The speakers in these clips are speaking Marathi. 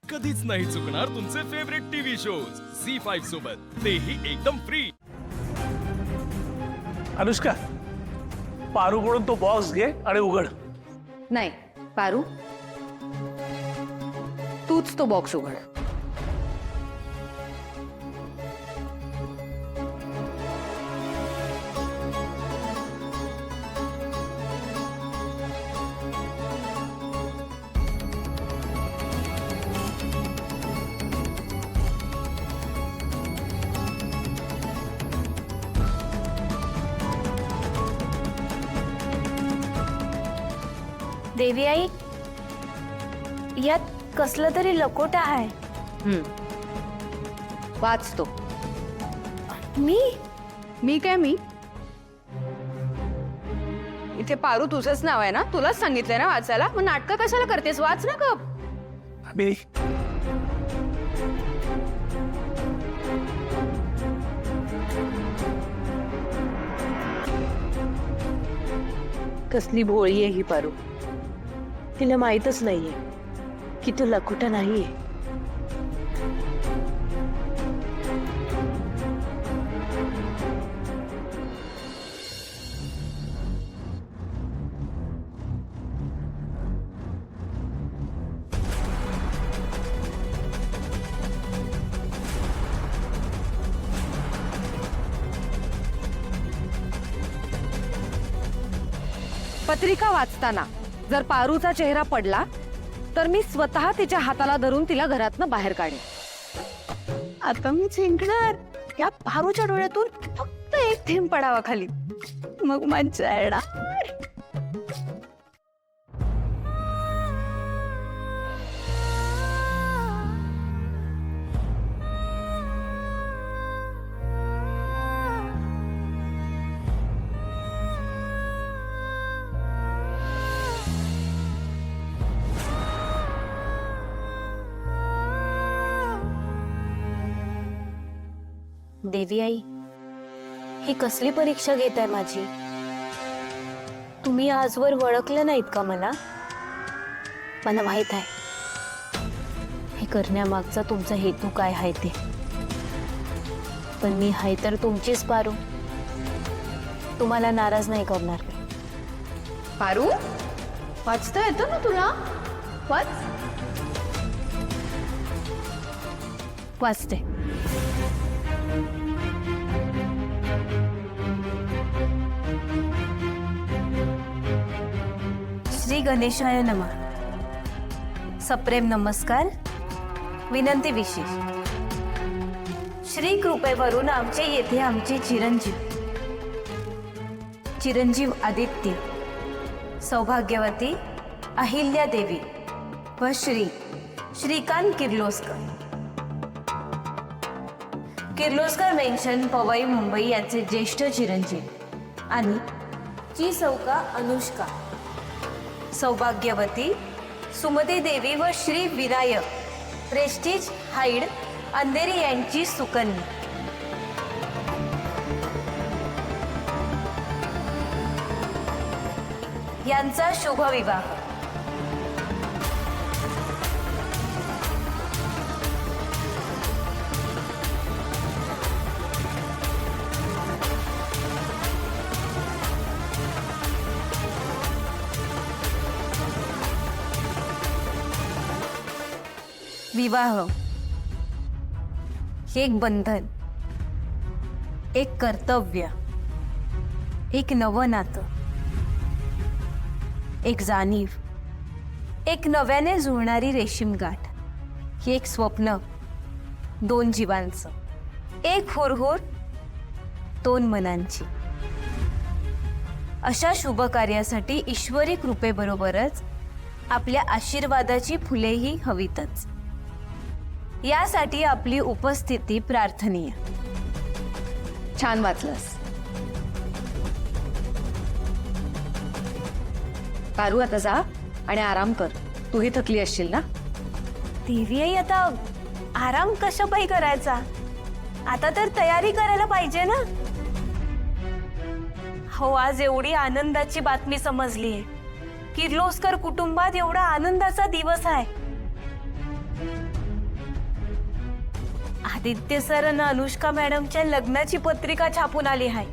कधीच नाही चुकणार तुमचे फेवरेट टीव्ही शोज झी5 सोबत, तेही एकदम फ्री। अनुष्का, पारूकडून तो बॉक्स घे आणि उघड। नाही पारू, तूच तो बॉक्स उघड। देवी आई, यात कसलं तरी लकोटा आहे। वाच तो। मी काय मी इथे पारू तुझंच नाव आहे ना, तुलाच सांगितलंय ना वाचायला, मग नाटकं कशाला करतेस? वाच ना गप। मी कसली भोळी आहे ही पारू, तिला माहीतच नाहीये की तो लखोटा नाहीये। पत्रिका वाचताना जर पारूचा चेहरा पडला तर मी स्वतः तिच्या हाताला धरून तिला घरातनं बाहेर काढेन। आता मी जिंकणार। या पारूच्या डोळ्यातून फक्त एक थेंब पडावा खाली, मग मज्जा येणार। देवी आई, ही कसली परीक्षा घेत आहे माझी? तुम्ही आजवर ओळखलं नाहीत का मला? मला माहित आहे हे करण्यामागचा तुमचा हेतू काय आहे ते, पण मी आहे तर तुमचीच पारू, तुम्हाला नाराज नाही करणार। पारू, वाचता येतं ना तुला? वाच। वाचते। श्री गणेशाय नमः। सप्रेम नमस्कार। विनंती विशेष, श्री कृपेवरून आमचे येथे आमचे चिरंजीव आदित्य, सौभाग्यवती अहिल्या देवी व श्रीकांत किर्लोस्कर मेन्शन पवई मुंबई यांचे ज्येष्ठ चिरंजीव आणि ची सौका अनुष्का, सौभाग्यवती सुमती देवी व श्री विनायक प्रेस्टीज हाईड अंधेरी यांची सुकन्या यांचा शुभ विवाह। विवाह एक बंधन, एक कर्तव्य, एक नवं नातं, एक जाणीव, एक नव्याने जुळणारी रेशीम गाठ, हे एक स्वप्न, दोन जीवांचं, एक होरहोर दोन मनांची। अशा शुभ कार्यासाठी ईश्वरी कृपेबरोबरच आपल्या आशीर्वादाची फुलेही हवीतच। यासाठी आपली उपस्थिती प्रार्थनीय। छान वाचलंस पारू, आता जा आणि आराम कर, तूही थकली असशील ना। देवी आई, आता आराम कशा पायी करायचा? आता तर तयारी करायला पाहिजे ना। हो, आज एवढी आनंदाची बातमी समजली, किर्लोस्कर कुटुंबात एवढा आनंदाचा दिवस आहे। आदित्य सर आणि अनुष्का मॅडमच्या लग्नाची पत्रिका छापून आली आहे.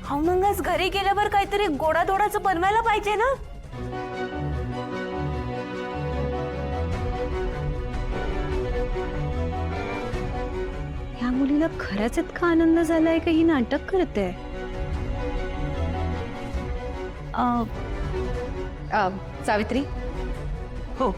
हा मग आज घरी गेल्यावर काहीतरी गोडाधोडाचं बनवायला पाहिजे ना. ह्या मुलीला खरंच इतका आनंद झालाय का ही नाटक करते. सावित्री. हो.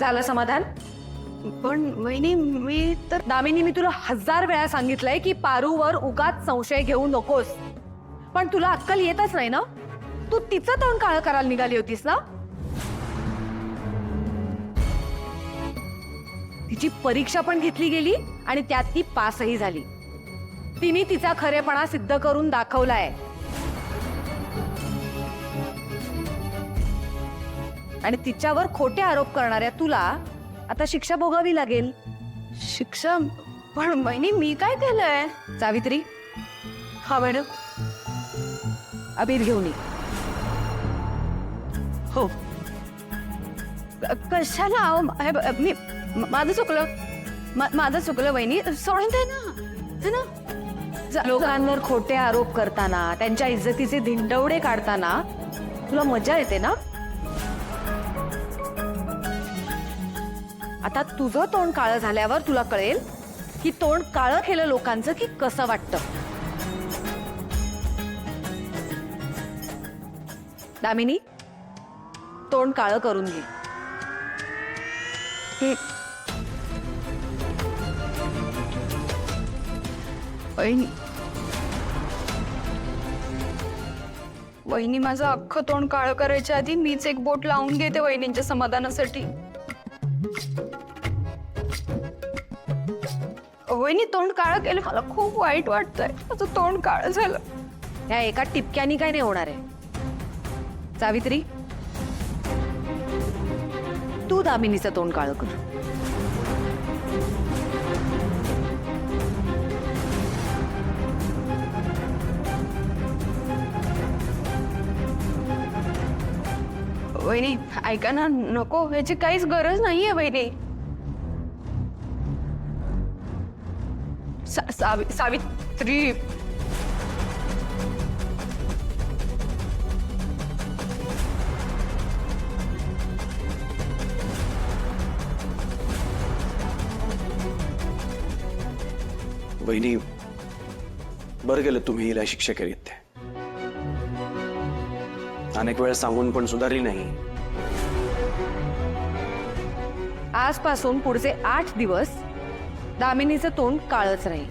झालं समाधान? पण वहिनी मी तर दामिनी, मी तुला 1000 वेळा सांगितलंय की पारूवर उगाच संशय घेऊ नकोस. पण तुला अक्कल येतच नाही ना. तू तिचं तोंड काळं करायला निघाली होतीस ना. तिची परीक्षा पण घेतली गेली आणि त्यात ती पासही झाली. तिने तिचा खरेपणा सिद्ध करून दाखवलाय. आणि तिच्यावर खोटे आरोप करणाऱ्या तुला आता शिक्षा भोगावी लागेल. शिक्षा? पण वहिनी मी काय केलंय? सावित्री. हा मॅडम. अबीर घेऊन ये. हो. कशाला? मी माझं चुकलं. माझं चुकलं वहिनी. सोडून दे ना. लोकांवर खोटे आरोप करताना, त्यांच्या इज्जतीचे धिंडवडे काढताना तुला मजा येते ना. आता तुझं तोंड काळं झाल्यावर तुला कळेल की तोंड काळं केलं लोकांचं की कसं वाटतं. दामिनी, तोंड काळं करून घे. वहिनी माझं अख्खं तोंड काळं करायच्या आधी मीच एक बोट लावून घेते वहिनींच्या समाधानासाठी. वहिनी तोंड काळं केलं, मला खूप वाईट वाटतंय. माझं तोंड काळं झालं. ह्या एका टिपक्यानी काय नाही होणार आहे. सावित्री, तू दामिनीचं तोंड काळं कर. वहिनी ऐका ना, नको, ह्याची काहीच गरज नाहीये वहिनी. सावित्री. वहिनी, बरं गेलं तुम्ही हिला शिक्षा केलीत ते. अनेक वेळा सांगून पण सुधारली नाही. आजपासून पुढचे 8 दिवस दामिनीचं तोंड काळच राहील.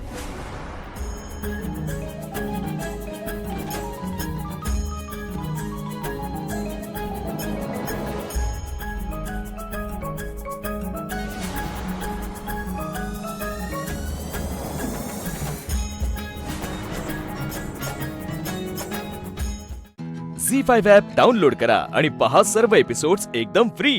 झी5 ॲप डाउनलोड करा आणि पहा सर्व एपिसोड्स एकदम फ्री.